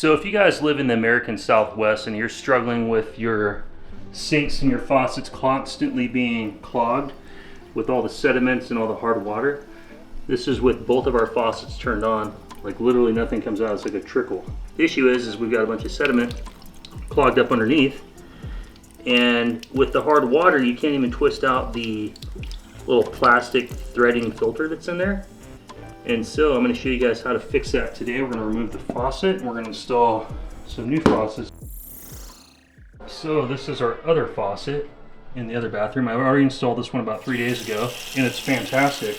So if you guys live in the American Southwest and you're struggling with your sinks and your faucets constantly being clogged with all the sediments and all the hard water, this is with both of our faucets turned on. Like literally nothing comes out, it's like a trickle. The issue is we've got a bunch of sediment clogged up underneath, and with the hard water you can't even twist out the little plastic threading filter that's in there. And so I'm going to show you guys how to fix that today. We're going to remove the faucet and we're going to install some new faucets. So this is our other faucet in the other bathroom. I already installed this one about 3 days ago and it's fantastic.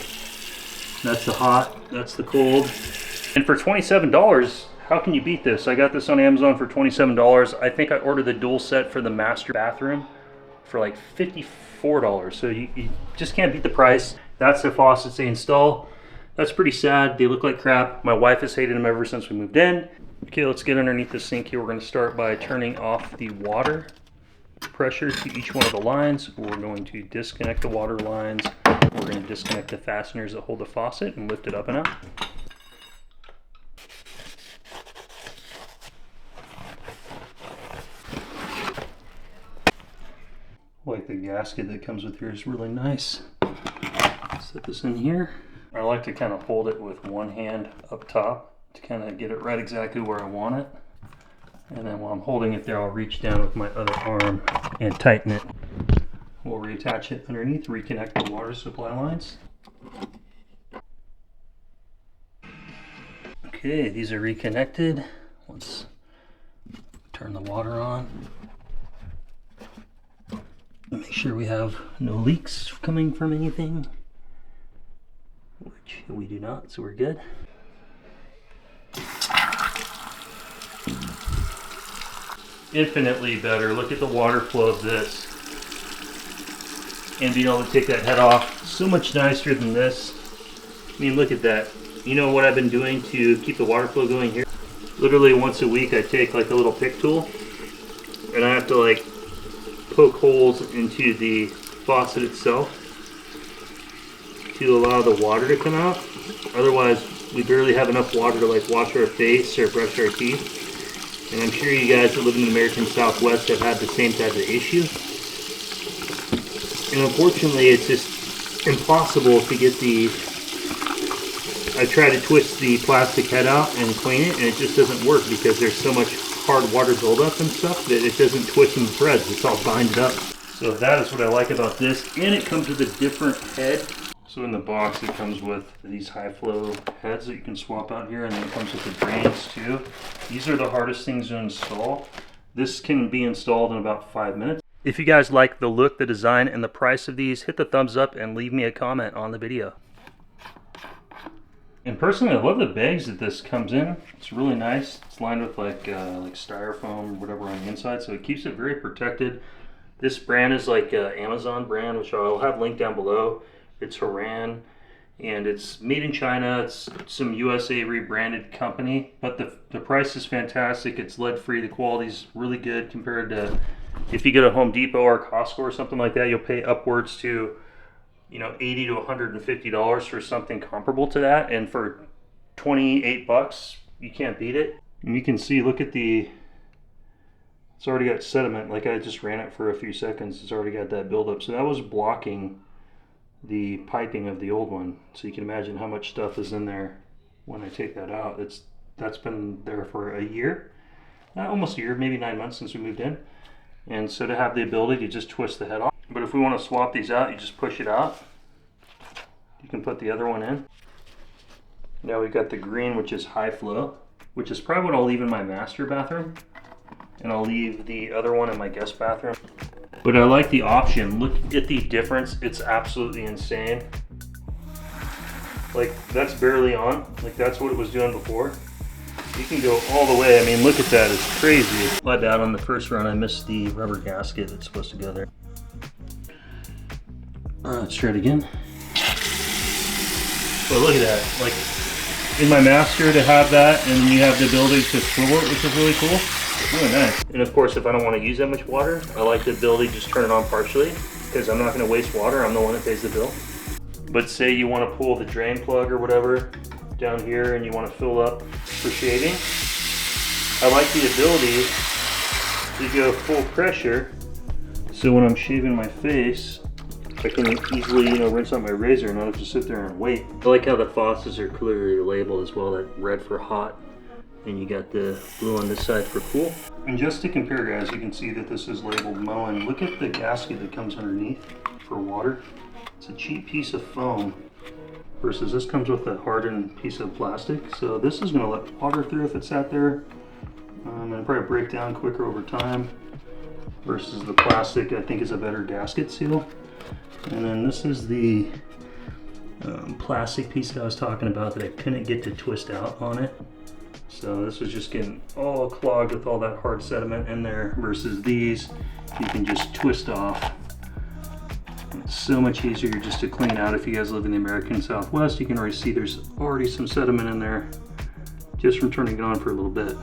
That's the hot, that's the cold. And for $27, how can you beat this? I got this on Amazon for $27. I think I ordered the dual set for the master bathroom for like $54. So you just can't beat the price. That's the faucets they install. That's pretty sad. They look like crap. My wife has hated them ever since we moved in. Okay, let's get underneath the sink here. We're going to start by turning off the water pressure to each one of the lines. We're going to disconnect the water lines. We're going to disconnect the fasteners that hold the faucet and lift it up and out. Like the gasket that comes with here is really nice. Set this in here. I like to kind of hold it with one hand up top to kind of get it right exactly where I want it. And then while I'm holding it there, I'll reach down with my other arm and tighten it. We'll reattach it underneath, reconnect the water supply lines. Okay, these are reconnected. Let's turn the water on. Make sure we have no leaks coming from anything, which we do not, so we're good. Infinitely better. Look at the water flow of this. And being able to take that head off, so much nicer than this. I mean, look at that. You know what I've been doing to keep the water flow going here? Literally once a week I take like a little pick tool and I have to like poke holes into the faucet itself to allow the water to come out. Otherwise, we barely have enough water to like wash our face or brush our teeth. And I'm sure you guys that live in the American Southwest have had the same type of issue. And unfortunately, it's just impossible to get the... I try to twist the plastic head out and clean it, and it just doesn't work because there's so much hard water buildup and stuff that it doesn't twist in threads. It's all binded up. So that is what I like about this, and it comes with a different head. So in the box it comes with these high flow heads that you can swap out here, and then it comes with the drains too. These are the hardest things to install. This can be installed in about 5 minutes. If you guys like the look, the design, and the price of these, hit the thumbs up and leave me a comment on the video. And personally, I love the bags that this comes in. It's really nice. It's lined with like styrofoam, whatever on the inside, so it keeps it very protected. This brand is like an Amazon brand, which I'll have linked down below. It's Haran, and it's made in China. It's some USA rebranded company, but the price is fantastic. It's lead-free. The quality's really good compared to if you get a Home Depot or Costco or something like that. You'll pay upwards to, you know, $80 to $150 for something comparable to that, and for 28 bucks, you can't beat it. And you can see, look at the, it's already got sediment. Like I just ran it for a few seconds. It's already got that buildup. So that was blocking the piping of the old one. So you can imagine how much stuff is in there when I take that out. That's been there for a year, almost a year, maybe 9 months since we moved in. And so to have the ability to just twist the head off. But if we want to swap these out, you just push it out. You can put the other one in. Now we've got the green, which is high flow, which is probably what I'll leave in my master bathroom. And I'll leave the other one in my guest bathroom. But I like the option. Look at the difference. It's absolutely insane. Like, that's barely on. Like, that's what it was doing before. You can go all the way. I mean, look at that. It's crazy. My bad, on the first run, I missed the rubber gasket that's supposed to go there. Let's try it again. But look at that. Like, in my master to have that, and you have the ability to swivel it, which is really cool. Really nice. And of course, if I don't want to use that much water, I like the ability to just turn it on partially, because I'm not going to waste water. I'm the one that pays the bill. But say you want to pull the drain plug or whatever down here and you want to fill up for shaving, I like the ability to go full pressure, so when I'm shaving my face, I can easily, rinse out my razor and not have to sit there and wait. I like how the faucets are clearly labeled as well, that red for hot, and you got the blue on this side for cool. And just to compare, guys, you can see that this is labeled Moen. Look at the gasket that comes underneath for water. It's a cheap piece of foam versus this comes with a hardened piece of plastic. So this is gonna let water through if it sat there, and probably break down quicker over time versus the plastic. I think is a better gasket seal. And then this is the plastic piece that I was talking about that I couldn't get to twist out on it. So this was just getting all clogged with all that hard sediment in there versus these, you can just twist off. It's so much easier just to clean out. If you guys live in the American Southwest, you can already see there's already some sediment in there just from turning it on for a little bit.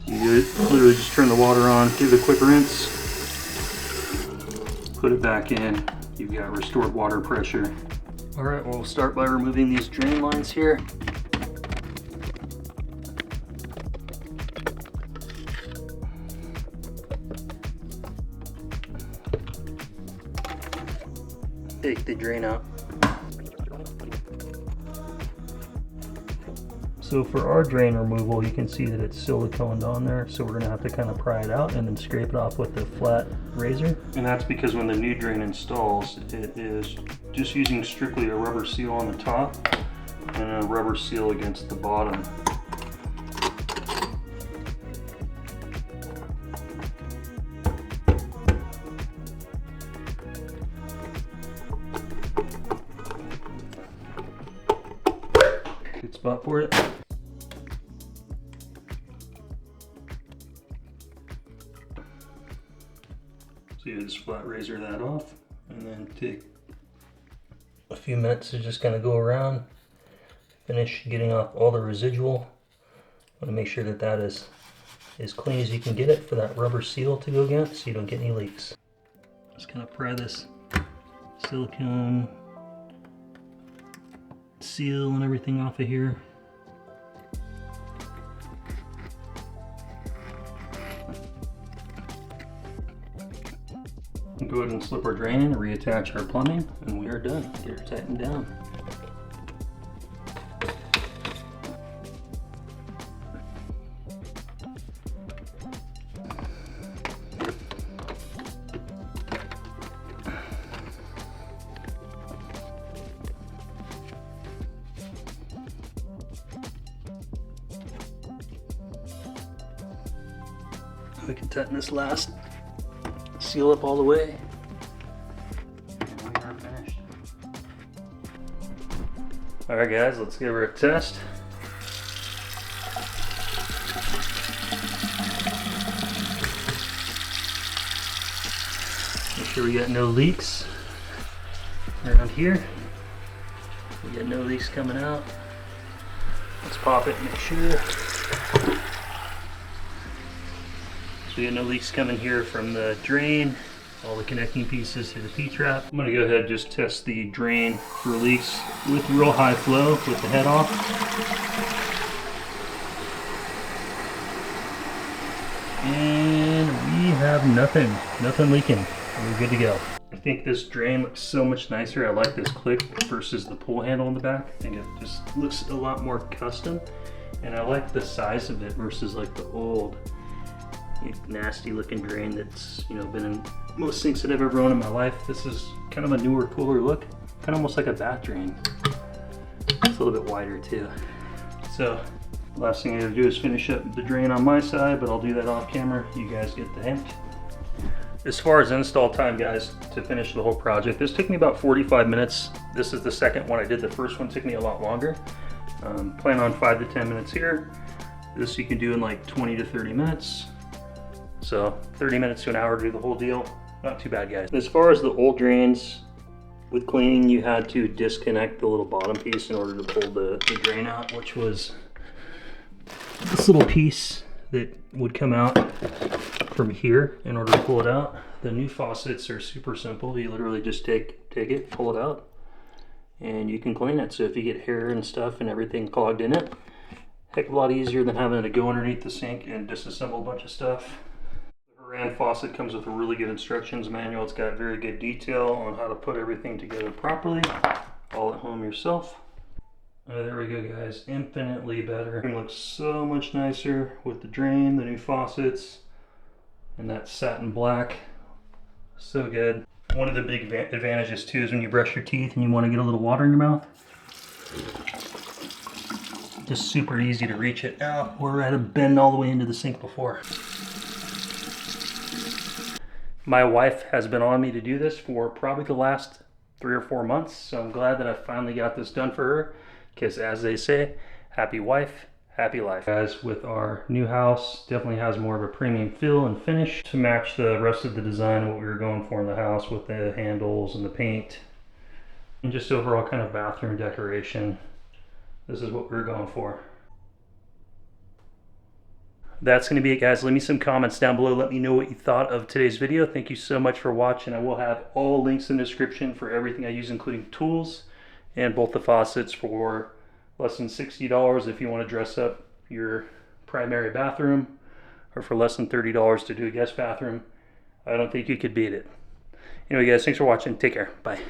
So you literally just turn the water on, give it a quick rinse, put it back in. You've got restored water pressure. All right, we'll start by removing these drain lines here. Take the drain out. So for our drain removal, you can see that it's siliconed on there, so we're gonna have to kind of pry it out and then scrape it off with a flat razor. And that's because when the new drain installs, it is just using strictly a rubber seal on the top and a rubber seal against the bottom. Good spot for it. So you just flat razor that off and then take a few minutes to just kind of go around, finish getting off all the residual. Want to make sure that that is as clean as you can get it for that rubber seal to go against so you don't get any leaks. Just kind of pry this silicone seal and everything off of here. Go ahead and slip our drain in, reattach our plumbing, and we are done. Get her tightened down. We can tighten this last seal up all the way, and we are finished. All right, guys, let's give her a test. Make sure we got no leaks around here. We got no leaks coming out. Let's pop it and make sure. So we got no leaks coming here from the drain, all the connecting pieces to the P-trap. I'm gonna go ahead and just test the drain for leaks with real high flow with the head off. And we have nothing leaking. We're good to go. I think this drain looks so much nicer. I like this click versus the pull handle in the back. I think it just looks a lot more custom. And I like the size of it versus like the old nasty looking drain that's been in most sinks that I've ever owned in my life. This is kind of a newer, cooler look, kind of almost like a bath drain. It's a little bit wider too. So last thing I gotta do is finish up the drain on my side, but I'll do that off camera. You guys get the hint. As far as install time, guys, to finish the whole project, this took me about 45 minutes. This is the second one I did. The first one took me a lot longer. Plan on 5 to 10 minutes here. This you can do in like 20 to 30 minutes. So 30 minutes to an hour to do the whole deal. Not too bad, guys. As far as the old drains, with cleaning, you had to disconnect the little bottom piece in order to pull the drain out, which was this little piece that would come out from here in order to pull it out. The new faucets are super simple. You literally just take it, pull it out, and you can clean it. So if you get hair and stuff and everything clogged in it, Heck of a lot easier than having to go underneath the sink and disassemble a bunch of stuff. The Moen faucet comes with a really good instructions manual. It's got very good detail on how to put everything together properly, all at home yourself. Oh, there we go, guys. Infinitely better. It looks so much nicer with the drain, the new faucets, and that satin black. So good. One of the big advantages too is when you brush your teeth and you want to get a little water in your mouth. Just super easy to reach it out. We're at a bend all the way into the sink before. My wife has been on me to do this for probably the last 3 or 4 months, so I'm glad that I finally got this done for her, because as they say, happy wife, happy life. Guys, with our new house, definitely has more of a premium feel and finish to match the rest of the design, what we were going for in the house with the handles and the paint and just overall kind of bathroom decoration. This is what we were going for. That's going to be it, guys. Leave me some comments down below. Let me know what you thought of today's video. Thank you so much for watching. I will have all links in the description for everything I use, including tools and both the faucets for less than $60 if you want to dress up your primary bathroom, or for less than $30 to do a guest bathroom. I don't think you could beat it. Anyway, guys, thanks for watching. Take care. Bye.